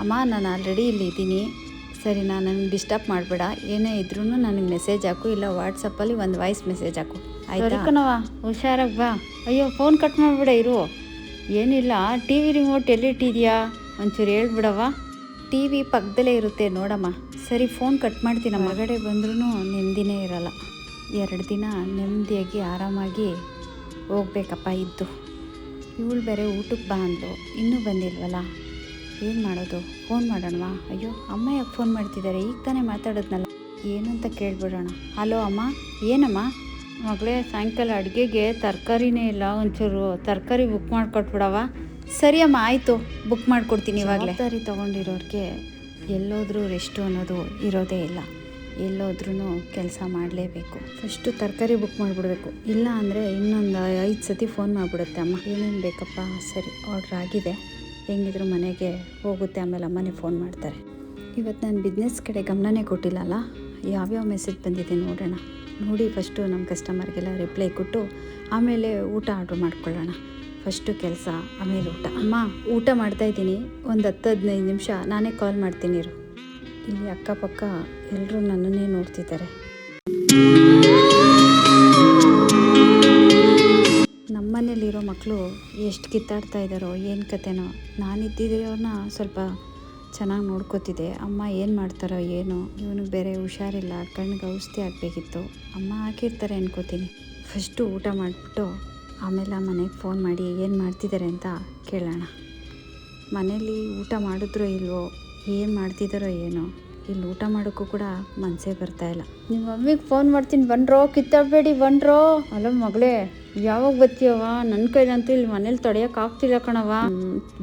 ಅಮ್ಮ ನಾನು ಆಲ್ರೆಡಿ ಇಲ್ಲಿ ಇದ್ದೀನಿ, ಸರಿ ನನಗೆ ಡಿಸ್ಟರ್ಬ್ ಮಾಡಬೇಡ. ಏನೇ ಇದ್ರೂ ನನಗೆ ಮೆಸೇಜ್ ಹಾಕು, ಇಲ್ಲ ವಾಟ್ಸಪ್ಪಲ್ಲಿ ಒಂದು ವಾಯ್ಸ್ ಮೆಸೇಜ್ ಹಾಕು, ಆಯ್ತಾ? ಕಣವ, ಹುಷಾರಾಗಿ ಬಾ. ಅಯ್ಯೋ ಫೋನ್ ಕಟ್ ಮಾಡಿಬಿಡ ಇರು. ಏನಿಲ್ಲ, ಟಿ ವಿ ರಿಮೋಟ್ ಎಲ್ಲಿಟ್ಟಿದ್ಯಾ ಒಂಚೂರು ಹೇಳ್ಬಿಡವ. ಟಿ ವಿ ಪಕ್ಕದಲ್ಲೇ ಇರುತ್ತೆ ನೋಡಮ್ಮ. ಸರಿ ಫೋನ್ ಕಟ್ ಮಾಡ್ತೀನಿ. ಹೊರಗಡೆ ಬಂದ್ರೂ ನೆಮ್ಮದಿನೇ ಇರೋಲ್ಲ. 2 ದಿನ ನೆಮ್ಮದಿಯಾಗಿ ಆರಾಮಾಗಿ ಹೋಗ್ಬೇಕಪ್ಪ ಇದ್ದು. ಇವಳು ಬೇರೆ ಊಟಕ್ಕೆ ಬಾ ಅಂದ್ಲು, ಇನ್ನೂ ಬಂದಿಲ್ವಲ್ಲ, ಏನು ಮಾಡೋದು? ಫೋನ್ ಮಾಡೋಣವಾ? ಅಯ್ಯೋ ಅಮ್ಮ ಯಾಕೆ ಫೋನ್ ಮಾಡ್ತಿದ್ದಾರೆ? ಈಗ ತಾನೇ ಮಾತಾಡೋದ್ನಲ್ಲ, ಏನಂತ ಕೇಳ್ಬಿಡೋಣ. ಹಲೋ ಅಮ್ಮ. ಏನಮ್ಮ? ಮಗಳೇ, ಸಾಯಂಕಾಲ ಅಡುಗೆಗೆ ತರಕಾರಿನೇ ಇಲ್ಲ, ಒಂಚೂರು ತರಕಾರಿ ಬುಕ್ ಮಾಡಿಕೊಟ್ಬಿಡವ. ಸರಿ ಅಮ್ಮ, ಆಯಿತು, ಬುಕ್ ಮಾಡಿಕೊಡ್ತೀನಿ ಇವಾಗಲೇ. ತರಕಾರಿ ತೊಗೊಂಡಿರೋರಿಗೆ ಎಲ್ಲೋದ್ರೂ ರೆಸ್ಟು ಅನ್ನೋದು ಇರೋದೇ ಇಲ್ಲ. ಎಲ್ಲೋದ್ರೂ ಕೆಲಸ ಮಾಡಲೇಬೇಕು. ಫಸ್ಟು ತರಕಾರಿ ಬುಕ್ ಮಾಡಿಬಿಡ್ಬೇಕು, ಇಲ್ಲ ಅಂದರೆ ಇನ್ನೊಂದು 5 ಸತಿ ಫೋನ್ ಮಾಡಿಬಿಡುತ್ತೆ ಅಮ್ಮ. ಏನೇನು ಬೇಕಪ್ಪ? ಸರಿ, ಆರ್ಡ್ರ್ ಆಗಿದೆ, ಹೆಂಗಿದ್ರು ಮನೆಗೆ ಹೋಗುತ್ತೆ, ಆಮೇಲೆ ಅಮ್ಮನೇ ಫೋನ್ ಮಾಡ್ತಾರೆ. ಇವತ್ತು ನಾನು ಬಿಸ್ನೆಸ್ ಕಡೆ ಗಮನನೇ ಕೊಟ್ಟಿಲ್ಲಲ್ಲ. ಯಾವ್ಯಾವ ಮೆಸೇಜ್ ಬಂದಿದೆ ನೋಡೋಣ. ನೋಡಿ ಫಸ್ಟು ನಮ್ಮ ಕಸ್ಟಮರ್ಗೆಲ್ಲ ರಿಪ್ಲೈ ಕೊಟ್ಟು ಆಮೇಲೆ ಊಟ ಆರ್ಡ್ರ್ ಮಾಡ್ಕೊಳ್ಳೋಣ. ಫಸ್ಟು ಕೆಲಸ, ಆಮೇಲೆ ಊಟ. ಅಮ್ಮ ಊಟ ಮಾಡ್ತಾಯಿದ್ದೀನಿ, ಒಂದು 10-15 ನಿಮಿಷ ನಾನೇ ಕಾಲ್ ಮಾಡ್ತೀನಿ ಇರು. ಇಲ್ಲಿ ಅಕ್ಕಪಕ್ಕ ಎಲ್ಲರೂ ನನ್ನನ್ನೇ ನೋಡ್ತಿದ್ದಾರೆ. ನಮ್ಮನೇಲಿರೋ ಮಕ್ಕಳು ಎಷ್ಟು ಕಿತ್ತಾಡ್ತಾ ಇದ್ದಾರೋ ಏನು ಕತೆನೋ. ನಾನಿದ್ದಿದ್ರೆ ಅವ್ರನ್ನ ಸ್ವಲ್ಪ ಚೆನ್ನಾಗಿ ನೋಡ್ಕೋತಿದ್ದೆ. ಅಮ್ಮ ಏನು ಮಾಡ್ತಾರೋ ಏನೋ. ಇವನಿಗೆ ಬೇರೆ ಹುಷಾರಿಲ್ಲ, ಕಣ್ಣಿಗೆ ಔಷಧಿ ಹಾಕಬೇಕಿತ್ತು. ಅಮ್ಮ ಹಾಕಿರ್ತಾರೆ ಅನ್ಕೋತೀನಿ. ಫಸ್ಟು ಊಟ ಮಾಡಿಬಿಟ್ಟು ಆಮೇಲೆ ಮನೆಗೆ ಫೋನ್ ಮಾಡಿ ಏನು ಮಾಡ್ತಿದ್ದಾರೆ ಅಂತ ಕೇಳೋಣ. ಮನೇಲಿ ಊಟ ಮಾಡಿದ್ರೋ ಇಲ್ವೋ, ಏನು ಮಾಡ್ತಿದ್ದಾರೋ ಏನೋ. ಇಲ್ಲಿ ಊಟ ಮಾಡೋಕ್ಕೂ ಕೂಡ ಮನಸ್ಸೇ ಬರ್ತಾಯಿಲ್ಲ. ನಿಮ್ಮ ಮಮ್ಮಿಗೆ ಫೋನ್ ಮಾಡ್ತೀನಿ, ಬಂದ್ರೋ, ಕಿತ್ತಾಡಬೇಡಿ ಬಂದ್ರೋ. ಅಲ್ಲ ಮಗಳೇ, ಯಾವಾಗ ಬರ್ತೀಯವ? ನನ್ನ ಕೈಲಂತೂ ಇಲ್ಲಿ ಮನೇಲಿ ತಡೆಯೋಕ್ಕಾಗ್ತಿಲ್ಲ ಕಣವ.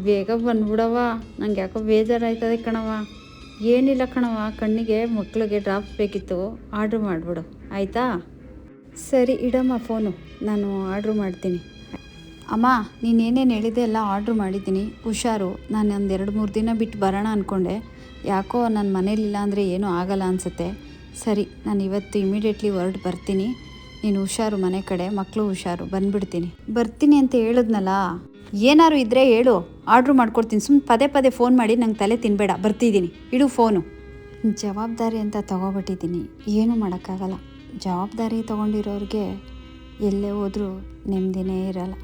ಬೇಗ ಬಂದ್ಬಿಡವ, ನಂಗೆ ಯಾಕೋ ಬೇಜಾರಾಯ್ತದೆ ಕಣವ. ಏನಿಲ್ಲ ಕಣವ, ಕಣ್ಣಿಗೆ ಮಕ್ಕಳಿಗೆ ಡ್ರಾಪ್ಸ್ ಬೇಕಿತ್ತು, ಆರ್ಡ್ರ್ ಮಾಡಿಬಿಡು ಆಯಿತಾ? ಸರಿ ಇಡಮ್ಮ ಫೋನು, ನಾನು ಆರ್ಡ್ರ್ ಮಾಡ್ತೀನಿ. ಅಮ್ಮ ನೀನೇನೇನು ಹೇಳಿದೆ ಎಲ್ಲ ಆರ್ಡ್ರ್ ಮಾಡಿದ್ದೀನಿ, ಹುಷಾರು. ನಾನು ಒಂದು 2-3 ದಿನ ಬಿಟ್ಟು ಬರೋಣ ಅಂದ್ಕೊಂಡೆ, ಯಾಕೋ ನನ್ನ ಮನೇಲಿಲ್ಲ ಅಂದರೆ ಏನೂ ಆಗಲ್ಲ ಅನಿಸುತ್ತೆ. ಸರಿ, ನಾನು ಇವತ್ತು ಇಮಿಡಿಯೇಟ್ಲಿ ಹೊರಟು ಬರ್ತೀನಿ. ನೀನು ಹುಷಾರು, ಮನೆ ಕಡೆ ಮಕ್ಕಳು ಹುಷಾರು, ಬಂದುಬಿಡ್ತೀನಿ. ಬರ್ತೀನಿ ಅಂತ ಹೇಳಿದ್ನಲ್ಲ, ಏನಾರು ಇದ್ದರೆ ಹೇಳು, ಆರ್ಡ್ರ್ ಮಾಡ್ಕೊಡ್ತೀನಿ. ಸುಮ್ಮನೆ ಪದೇ ಫೋನ್ ಮಾಡಿ ನಂಗೆ ತಲೆ ತಿನ್ನಬೇಡ, ಬರ್ತಿದ್ದೀನಿ, ಇಡು ಫೋನು. ಜವಾಬ್ದಾರಿ ಅಂತ ತೊಗೊಬಿಟ್ಟಿದ್ದೀನಿ, ಏನೂ ಮಾಡೋಕ್ಕಾಗಲ್ಲ. ಜವಾಬ್ದಾರಿ ತೊಗೊಂಡಿರೋರಿಗೆ ಎಲ್ಲೇ ಹೋದರೂ ನೆಮ್ಮದಿನೇ ಇರಲ್ಲ.